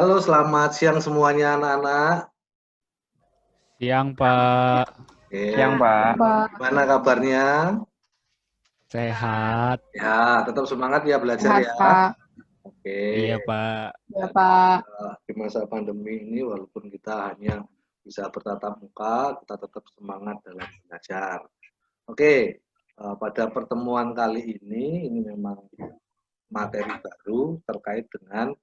Halo, selamat siang semuanya anak-anak. Siang, Pak. Oke, Siang, Pak. gimana kabarnya? Sehat. Ya, tetap semangat ya belajar Sehat, ya. Pak. Oke, Iya, Pak. Ya, Pak. di masa pandemi ini walaupun kita hanya bisa bertatap muka, kita tetap semangat dalam belajar. Oke, pada pertemuan kali ini memang materi baru terkait dengan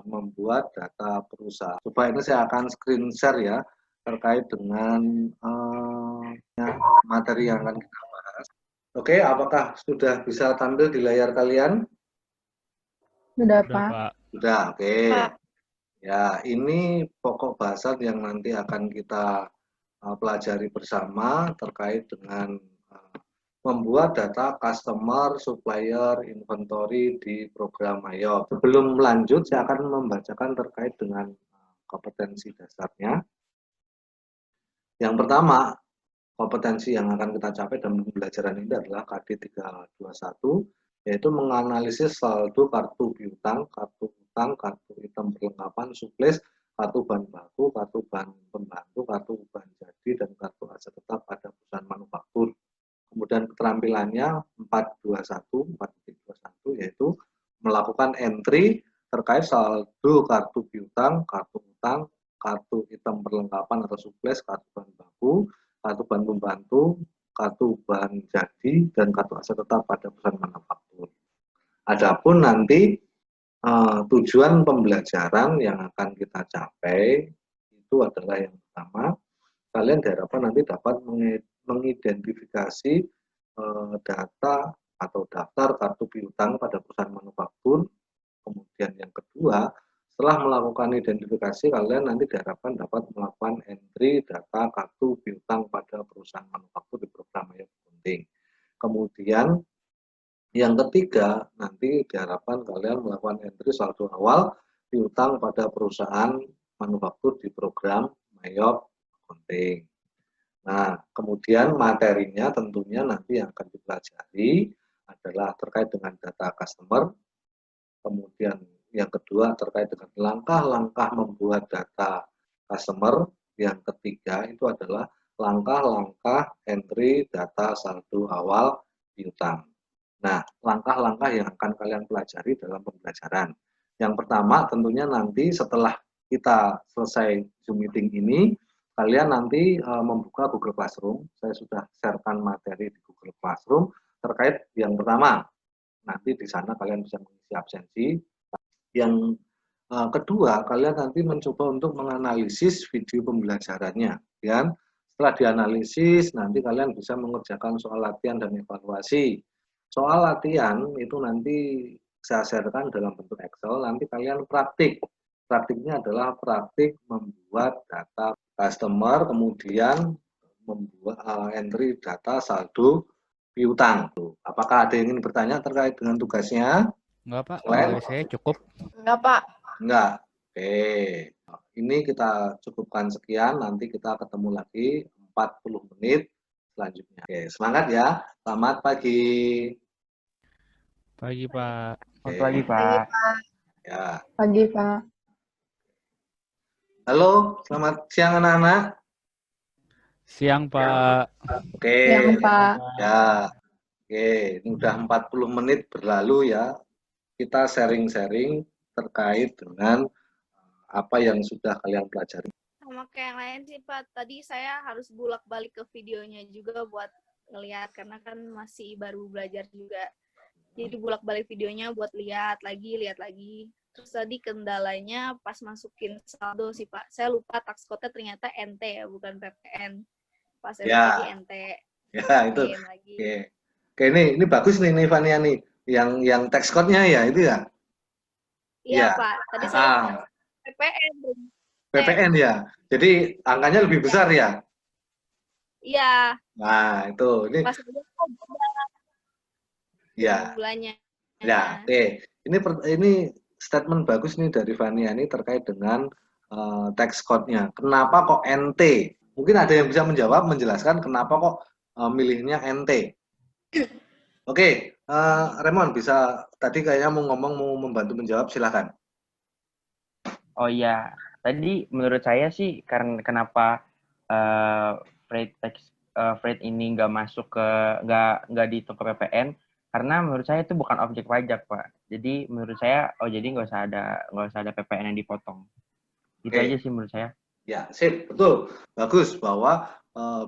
membuat data perusahaan. Coba ini saya akan screen share ya terkait dengan materi yang akan kita bahas. Oke, apakah sudah bisa tampil di layar kalian? Sudah, Udah, Pak. Pak. Sudah, oke. Ya, ini pokok bahasan yang nanti akan kita pelajari bersama terkait dengan membuat data customer, supplier, inventory di program IOP. Sebelum lanjut, saya akan membacakan terkait dengan kompetensi dasarnya. Yang pertama, kompetensi yang akan kita capai dalam pembelajaran ini adalah KD 321, yaitu menganalisis saldo kartu piutang, kartu utang, kartu item perlengkapan, suplis, kartu bahan baku, kartu bahan pembantu, kartu bahan jadi, dan kartu aset tetap pada perusahaan manufaktur. Kemudian keterampilannya 4.21 yaitu melakukan entry terkait saldo kartu piutang, kartu utang, kartu item perlengkapan atau suplis, kartu bahan baku, kartu bahan pembantu, kartu bahan jadi, dan kartu aset tetap pada perusahaan manufaktur. Adapun nanti tujuan pembelajaran yang akan kita capai itu adalah yang pertama, kalian diharapkan nanti dapat mengidentifikasi data atau daftar kartu piutang pada perusahaan manufaktur. Kemudian yang kedua, setelah melakukan identifikasi, kalian nanti diharapkan dapat melakukan entry data kartu piutang pada perusahaan manufaktur di program IOP Accounting. Kemudian yang ketiga, nanti diharapkan kalian melakukan entry saldo awal piutang pada perusahaan manufaktur di program IOP Accounting. Nah, kemudian materinya tentunya nanti yang akan dipelajari adalah terkait dengan data customer, kemudian yang kedua terkait dengan langkah-langkah membuat data customer, yang ketiga itu adalah langkah-langkah entry data saldo awal piutang. Nah, langkah-langkah yang akan kalian pelajari dalam pembelajaran. Yang pertama tentunya nanti setelah kita selesai Zoom meeting ini, kalian nanti membuka Google Classroom. Saya sudah sharekan materi di Google Classroom terkait yang pertama. Nanti di sana kalian bisa mengisi absensi. Yang kedua, kalian nanti mencoba untuk menganalisis video pembelajarannya. Ya. Setelah dianalisis, nanti kalian bisa mengerjakan soal latihan dan evaluasi. Soal latihan itu nanti saya sharekan dalam bentuk Excel. Nanti kalian praktik. Praktiknya adalah praktik membuat data customer, kemudian membuat entry data saldo piutang. Apakah ada yang ingin bertanya terkait dengan tugasnya? Enggak, Pak. Selain? Dari saya cukup. Enggak, Pak. Enggak. Oke. Ini kita cukupkan sekian. Nanti kita ketemu lagi 40 menit selanjutnya. Oke, semangat ya. Selamat pagi. Pagi, Pak. Oke. Selamat pagi, Pak. Ya. Pagi, Pak. Halo, selamat siang anak-anak. Siang, Pak. Oke. Siang, Pak. Ya. Oke, ini udah 40 menit berlalu ya. Kita sharing-sharing terkait dengan apa yang sudah kalian pelajari. Sama kayak yang lain sih, Pak. Tadi saya harus bolak-balik ke videonya juga buat ngeliat, karena kan masih baru belajar juga. Jadi bolak-balik videonya buat lihat lagi. Terus tadi kendalanya pas masukin saldo sih, Pak. Saya lupa tax code-nya ternyata NT ya, bukan PPN. Pas saya Ya. tadi NT. Ya, itu. Lagi. Oke, ini bagus nih Fania nih. Yang text code-nya ya itu ya? Iya, Ya. Pak. Tadi saya PPN. PPN ya. Jadi angkanya lebih besar ya? Iya. Nah, itu. Ini Pas ya. bulannya. Ya, oke. Ini statement bagus nih dari Fania ini terkait dengan text code-nya. Kenapa kok NT? Mungkin ada yang bisa menjawab, menjelaskan kenapa kok milihnya NT. Oke, Raymond bisa tadi kayaknya mau membantu menjawab, silakan. Oh iya, tadi menurut saya sih karena kenapa freight ini nggak masuk ke nggak dihitung ke PPN karena menurut saya itu bukan objek pajak, Pak. Jadi menurut saya jadi nggak usah ada PPN yang dipotong. Itu Oke. aja sih menurut saya. Ya, sip, betul. Bagus bahwa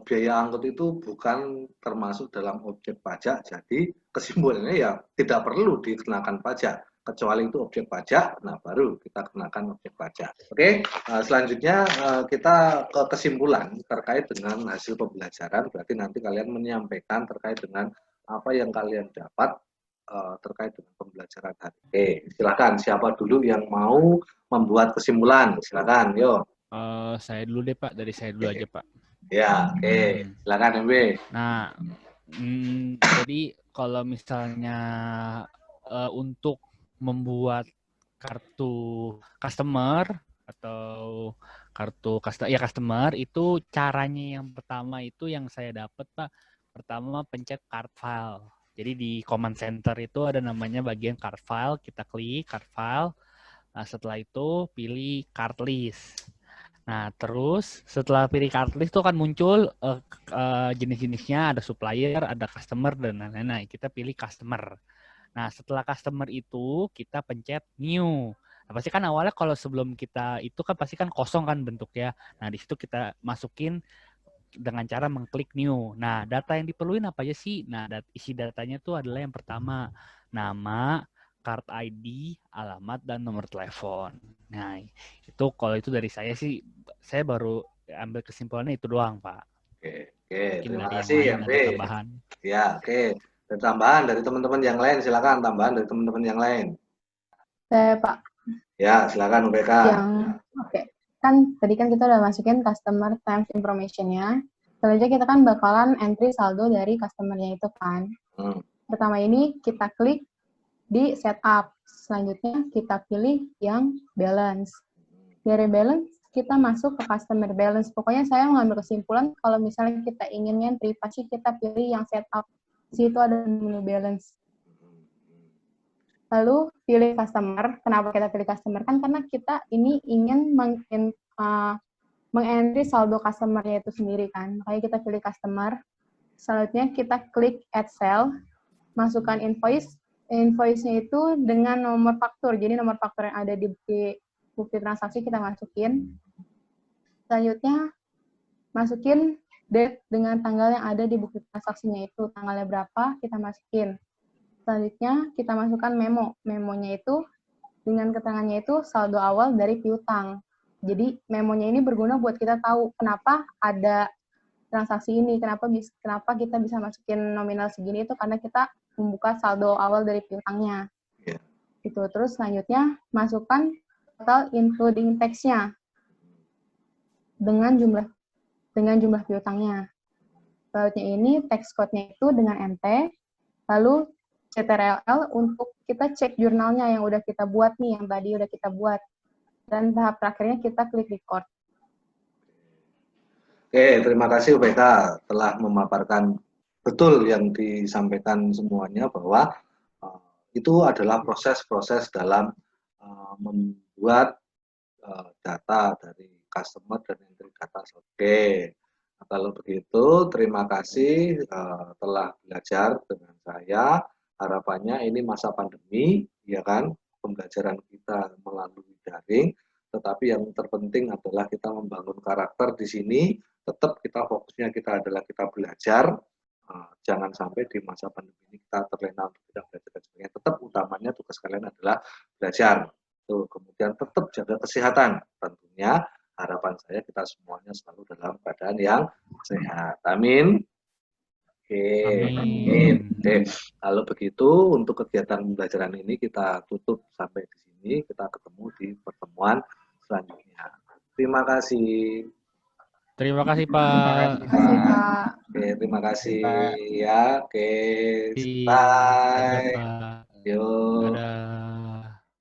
biaya angkut itu bukan termasuk dalam objek pajak, jadi kesimpulannya ya tidak perlu dikenakan pajak. Kecuali itu objek pajak, nah baru kita kenakan objek pajak. Oke, selanjutnya kita ke kesimpulan terkait dengan hasil pembelajaran. Berarti nanti kalian menyampaikan terkait dengan apa yang kalian dapat terkait dengan pembelajaran hari. Oke, silakan siapa dulu yang mau membuat kesimpulan? Silakan, yuk. Saya dulu deh Pak, dari saya dulu aja Pak. Ya, oke. Silakan MB. Nah, jadi kalau misalnya untuk membuat kartu customer atau kartu customer itu caranya yang pertama itu yang saya dapat Pak, pertama pencet card file. Jadi di command center itu ada namanya bagian card file, kita klik card file. Nah, setelah itu pilih card list. Nah, terus setelah pilih card list itu akan muncul jenis-jenisnya, ada supplier, ada customer, dan lain-lain. Nah, kita pilih customer. Nah, setelah customer itu kita pencet new. Nah, pasti kan awalnya kalau sebelum kita itu kan pasti kan kosong kan bentuknya. Nah, di situ kita masukin dengan cara mengklik new. Nah, data yang diperluin apa aja sih? Nah, isi datanya tuh adalah yang pertama, nama, card ID, alamat, dan nomor telepon. Nah, itu kalau itu dari saya sih, saya baru ambil kesimpulannya itu doang, Pak. Oke, Mungkin terima dari kasih yang lain MB. ada tambahan. Ya, oke. Dan tambahan dari teman-teman yang lain, silakan tambahan dari teman-teman yang lain. Saya Pak, Ya, silakan UPK. oke. Kan tadi kan kita udah masukin customer terms information-nya. Selanjutnya kita kan bakalan entry saldo dari customer-nya itu kan. Pertama ini kita klik di setup. Selanjutnya kita pilih yang balance. Dari balance kita masuk ke customer balance. Pokoknya saya mengambil kesimpulan kalau misalnya kita ingin entry pasti kita pilih yang setup. Di situ ada menu balance. Lalu pilih customer. Kenapa kita pilih customer? Kan karena kita ini ingin meng-entry saldo customer-nya itu sendiri kan. Makanya kita pilih customer. Selanjutnya kita klik add cell, masukkan invoice. Invoice-nya itu dengan nomor faktur. Jadi nomor faktur yang ada di bukti transaksi kita masukin. Selanjutnya masukin date dengan tanggal yang ada di bukti transaksinya itu. Tanggalnya berapa kita masukin. Selanjutnya kita masukkan memo. Memonya itu dengan keterangannya itu saldo awal dari piutang. Jadi memonya ini berguna buat kita tahu kenapa ada transaksi ini, kenapa kita bisa masukin nominal segini itu karena kita membuka saldo awal dari piutangnya. Yeah. Itu terus selanjutnya masukkan total including tax-nya dengan jumlah piutangnya. Selanjutnya ini tax code-nya itu dengan MT, lalu CTRL untuk kita cek jurnalnya yang udah kita buat nih, yang tadi udah kita buat. Dan tahap terakhirnya kita klik record. Oke, terima kasih UPK telah memaparkan betul yang disampaikan semuanya bahwa itu adalah proses-proses dalam membuat data dari customer dan entry data. Oke, nah, kalau begitu terima kasih telah belajar dengan saya. Harapannya ini masa pandemi, ya kan, pembelajaran kita melalui daring, tetapi yang terpenting adalah kita membangun karakter di sini. Tetap kita fokusnya kita adalah kita belajar. Jangan sampai di masa pandemi ini kita terlena untuk tidak belajar dan sebagainya. Tetap utamanya tugas kalian adalah belajar. Tuh, kemudian tetap jaga kesehatan. Tentunya harapan saya kita semuanya selalu dalam keadaan yang sehat. Amin. Oke, amin. Oke, kalau begitu untuk kegiatan pembelajaran ini kita tutup sampai di sini. Kita ketemu di pertemuan selanjutnya. Terima kasih. Terima kasih Pak. Terima kasih Pak. Oke, terima kasih ya. Oke, Dadah bye. Pak. Yuk. Dadah.